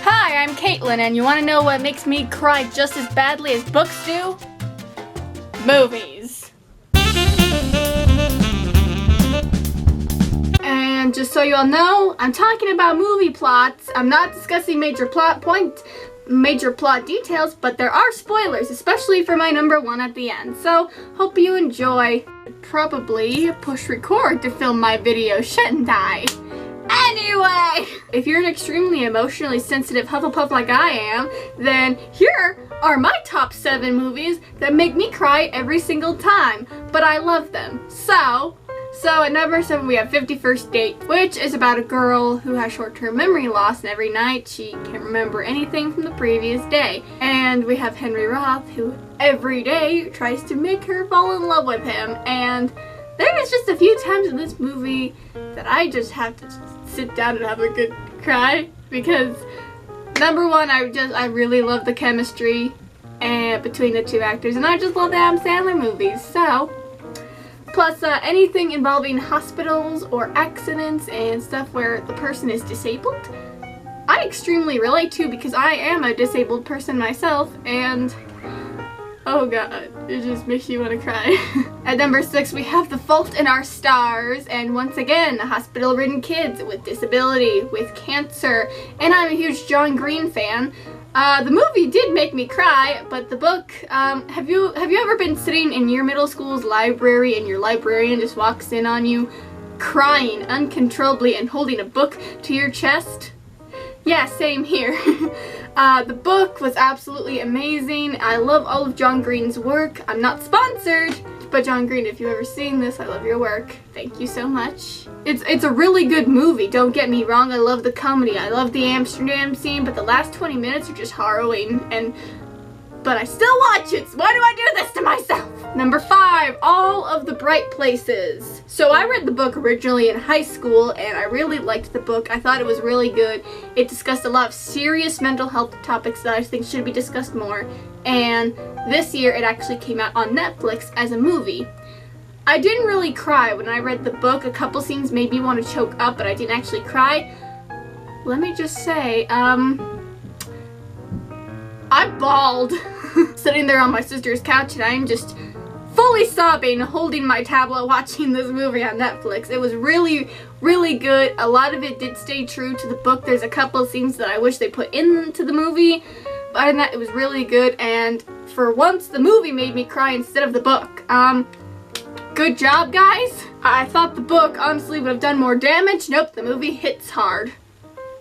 Hi, I'm Caitlin, and you want to know what makes me cry just as badly as books do? Movies. And just so you all know, I'm talking about movie plots. I'm not discussing major plot details, but there are spoilers, especially for my number one at the end. So, hope you enjoy. Probably push record to film my video, shouldn't I? Anyway, if you're an extremely emotionally sensitive Hufflepuff like I am, then here are my top 7 movies that make me cry every single time, but I love them. So at number 7 we have 51st Date, which is about a girl who has short-term memory loss, and every night she can't remember anything from the previous day. And we have Henry Roth, who every day tries to make her fall in love with him, and there is just a few times in this movie that I just have to sit down and have a good cry, because number one, I really love the chemistry between the two actors, and I just love the Adam Sandler movies. So, plus anything involving hospitals or accidents and stuff where the person is disabled, I extremely relate to, because I am a disabled person myself, and oh god, it just makes you want to cry. At number 6, we have The Fault in Our Stars, and once again, hospital-ridden kids with disability, with cancer, and I'm a huge John Green fan. The movie did make me cry, but the book, have you ever been sitting in your middle school's library and your librarian just walks in on you, crying uncontrollably and holding a book to your chest? Yeah, same here. The book was absolutely amazing. I love all of John Green's work. I'm not sponsored, but John Green, if you've ever seen this, I love your work. Thank you so much. It's a really good movie, don't get me wrong. I love the comedy. I love the Amsterdam scene, but the last 20 minutes are just harrowing, but I still watch it, so why do I do this to myself? Number 5, All of the Bright Places. So I read the book originally in high school, and I really liked the book. I thought it was really good. It discussed a lot of serious mental health topics that I think should be discussed more, and this year it actually came out on Netflix as a movie. I didn't really cry when I read the book. A couple scenes made me want to choke up, but I didn't actually cry. Let me just say, I bawled sitting there on my sister's couch, and I'm just fully sobbing, holding my tablet, watching this movie on Netflix. It was really, really good. A lot of it did stay true to the book. There's a couple of scenes that I wish they put into the movie, but other than that, it was really good, and for once, the movie made me cry instead of the book. Good job, guys. I thought the book honestly would have done more damage. Nope, the movie hits hard.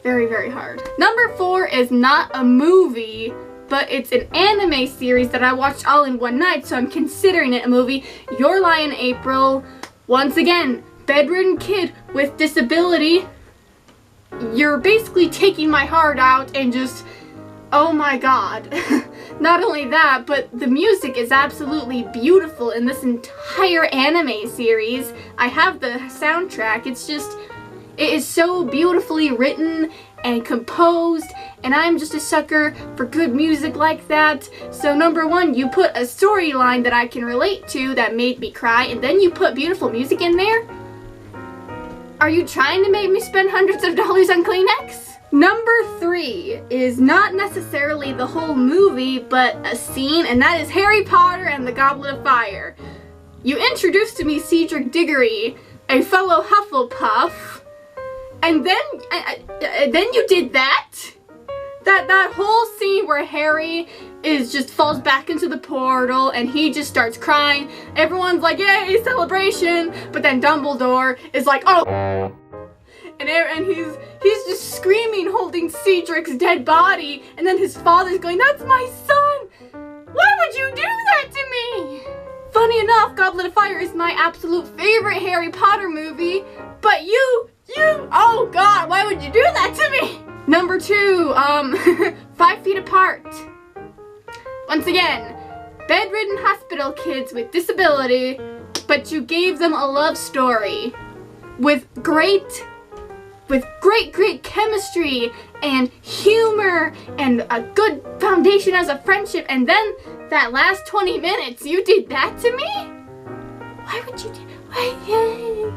Very, very hard. Number 4 is not a movie, but it's an anime series that I watched all in one night, so I'm considering it a movie. Your Lie in April. Once again, bedridden kid with disability. You're basically taking my heart out, and just, oh my god. Not only that, but the music is absolutely beautiful in this entire anime series. I have the soundtrack. It is so beautifully written and composed, and I'm just a sucker for good music like that. So number 1, you put a storyline that I can relate to that made me cry, and then you put beautiful music in there? Are you trying to make me spend hundreds of dollars on Kleenex? Number 3 is not necessarily the whole movie, but a scene, and that is Harry Potter and the Goblet of Fire. You introduced to me Cedric Diggory, a fellow Hufflepuff, and then you did that? That whole scene where Harry just falls back into the portal and he just starts crying. Everyone's like, yay, celebration! But then Dumbledore is like, oh! And he's just screaming, holding Cedric's dead body, and then his father's going, that's my son! Why would you do that to me? Funny enough, Goblet of Fire is my absolute favorite Harry Potter movie, but you, oh god, why would you do that to me? Number 2, 5 Feet Apart. Once again, bedridden hospital kids with disability, but you gave them a love story with great chemistry and humor and a good foundation as a friendship, and then that last 20 minutes, you did that to me? Why would you do that?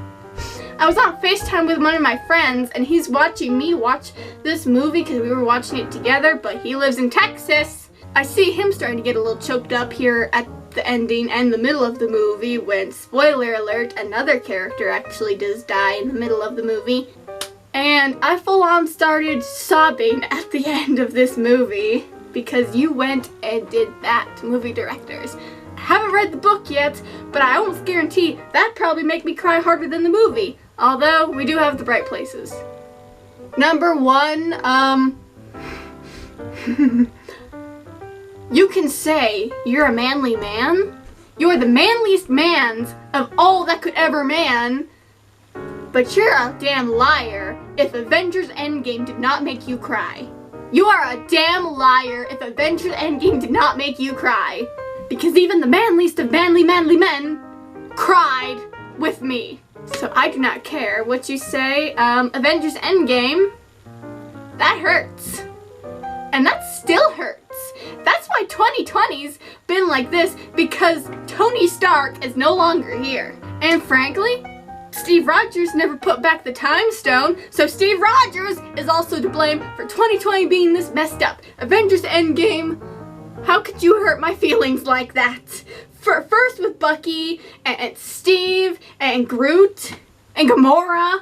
I was on FaceTime with one of my friends, and he's watching me watch this movie because we were watching it together, but he lives in Texas. I see him starting to get a little choked up here at the ending and the middle of the movie when, spoiler alert, another character actually does die in the middle of the movie. And I full on started sobbing at the end of this movie because you went and did that, movie directors. I haven't read the book yet, but I almost guarantee that'd probably make me cry harder than the movie. Although, we do have the bright places. Number 1, you can say you're a manly man. You're the manliest man of all that could ever man. But you're a damn liar if Avengers Endgame did not make you cry. You are a damn liar if Avengers Endgame did not make you cry. Because even the manliest of manly men cried with me. So I do not care what you say. Avengers Endgame, that hurts. And that still hurts. That's why 2020's been like this, because Tony Stark is no longer here. And frankly, Steve Rogers never put back the time stone, so Steve Rogers is also to blame for 2020 being this messed up. Avengers Endgame, how could you hurt my feelings like that? First with Bucky, and Steve, and Groot, and Gamora.